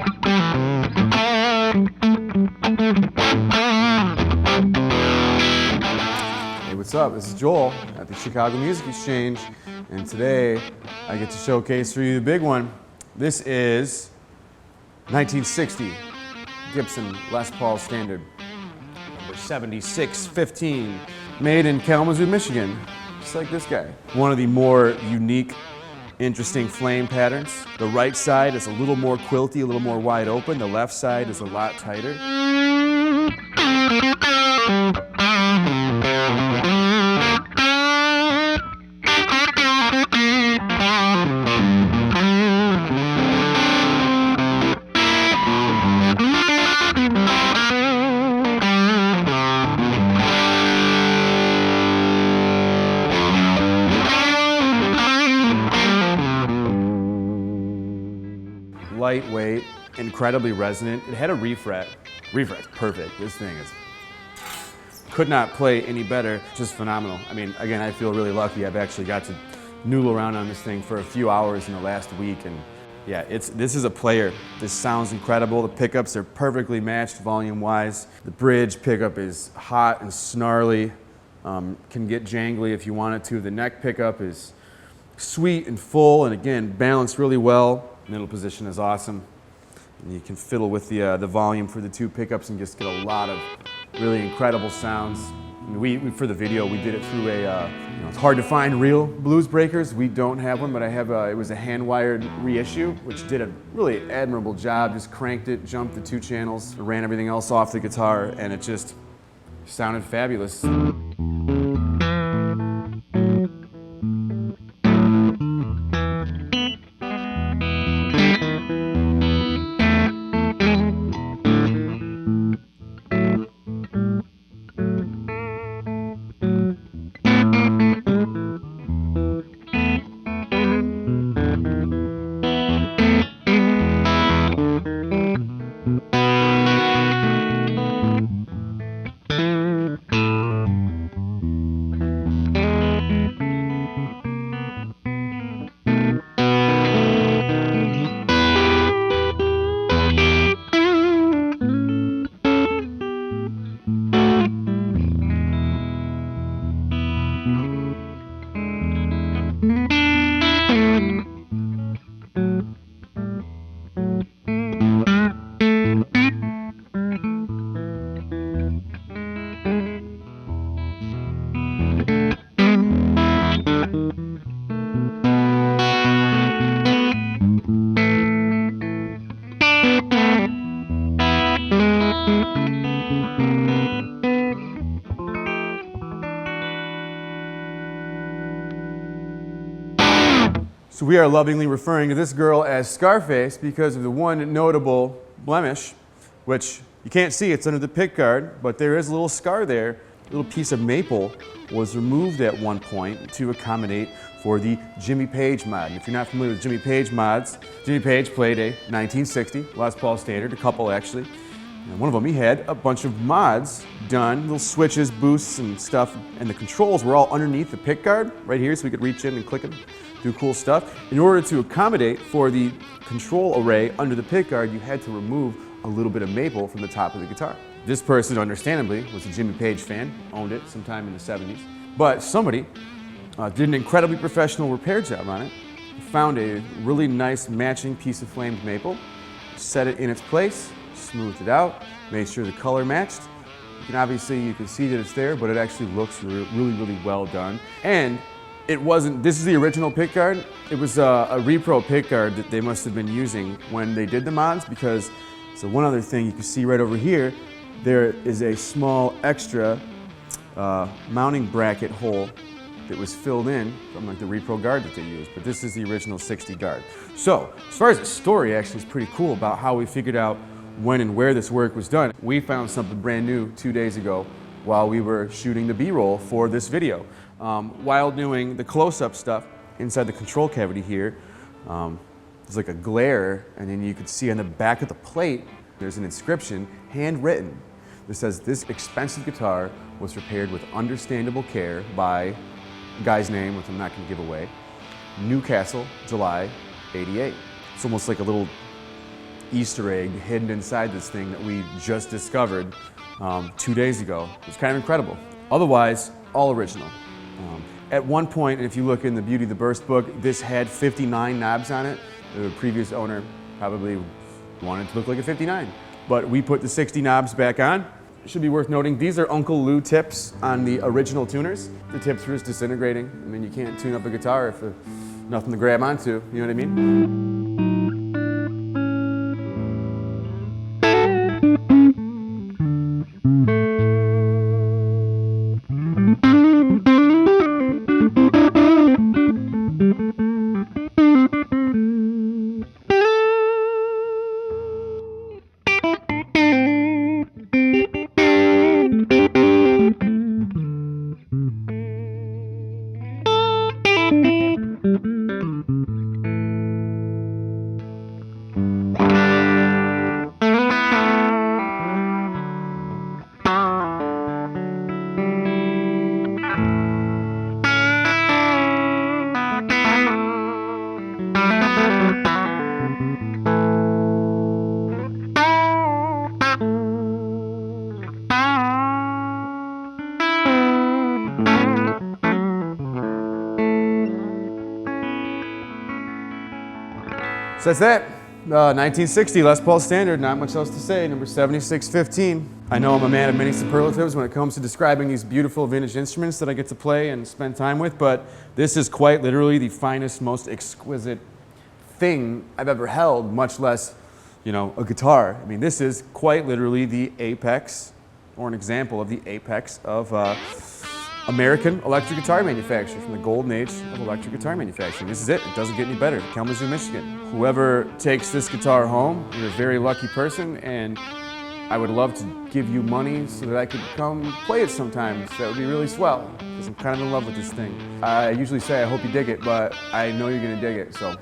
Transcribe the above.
Hey, what's up? This is Joel at the Chicago Music Exchange, and today I get to showcase for you the big one. This is 1960 Gibson Les Paul Standard, number 7615, made in Kalamazoo, Michigan, just like this guy. One of the more unique, interesting flame patterns. The right side is a little more quilty, a little more wide open. The left side is a lot tighter. Lightweight, incredibly resonant. It had a refret. Refret's perfect. This thing is, could not play any better. Just phenomenal. I mean, again, I feel really lucky. I've actually got to noodle around on this thing for a few hours in the last week, and yeah, this is a player. This sounds incredible. The pickups are perfectly matched volume-wise. The bridge pickup is hot and snarly. Can get jangly if you want it to. The neck pickup is sweet and full, and again, balanced really well. Middle position is awesome. And you can fiddle with the volume for the two pickups and just get a lot of really incredible sounds. I mean, for the video, we did it through a, it's hard to find real Bluesbreakers. We don't have one, but I have it was a hand-wired reissue, which did a really admirable job. Just cranked it, jumped the two channels, ran everything else off the guitar, and it just sounded fabulous. So we are lovingly referring to this girl as Scarface because of the one notable blemish, which you can't see, it's under the pick guard, but there is a little scar there. A little piece of maple was removed at one point to accommodate for the Jimmy Page mod. And if you're not familiar with Jimmy Page mods, Jimmy Page played a 1960 Les Paul Standard, a couple actually. And one of them, he had a bunch of mods done, little switches, boosts, and stuff, and the controls were all underneath the pick guard right here, so we could reach in and click them, do cool stuff. In order to accommodate for the control array under the pick guard, you had to remove a little bit of maple from the top of the guitar. This person, understandably, was a Jimmy Page fan, owned it sometime in the 70s. But somebody did an incredibly professional repair job on it, found a really nice matching piece of flamed maple, set it in its place, smoothed it out, made sure the color matched. You can see that it's there, but it actually looks really well done. And it wasn't, this is the original pick guard. It was a repro pick guard that they must have been using when they did the mods, because, so one other thing you can see right over here, there is a small extra mounting bracket hole that was filled in from like the repro guard that they used, but this is the original 60 guard. So, as far as the story actually is pretty cool about how we figured out when and where this work was done. We found something brand new 2 days ago while we were shooting the B-roll for this video. While doing the close-up stuff inside the control cavity here, there's like a glare, and then you could see on the back of the plate, there's an inscription, handwritten, that says, "This expensive guitar was repaired with understandable care by," a guy's name, which I'm not going to give away, "Newcastle, July, '88. It's almost like a little Easter egg hidden inside this thing that we just discovered 2 days ago. It's kind of incredible. Otherwise, all original. At one point, if you look in the Beauty of the Burst book, this had 59 knobs on it. The previous owner probably wanted it to look like a 59. But we put the 60 knobs back on. It should be worth noting, these are Uncle Lou tips on the original tuners. The tips were just disintegrating. I mean, you can't tune up a guitar if there's nothing to grab onto, you know what I mean? So that's it. 1960 Les Paul Standard, not much else to say, number 7615. I know I'm a man of many superlatives when it comes to describing these beautiful vintage instruments that I get to play and spend time with, but this is quite literally the finest, most exquisite thing I've ever held, much less, you know, a guitar. I mean, this is quite literally the apex, or an example of the apex of American electric guitar manufacturing, from the golden age of electric guitar manufacturing. This is it. It doesn't get any better. Kalamazoo, Michigan. Whoever takes this guitar home, you're a very lucky person, and I would love to give you money so that I could come play it sometimes. That would be really swell, because I'm kind of in love with this thing. I usually say I hope you dig it, but I know you're going to dig it, so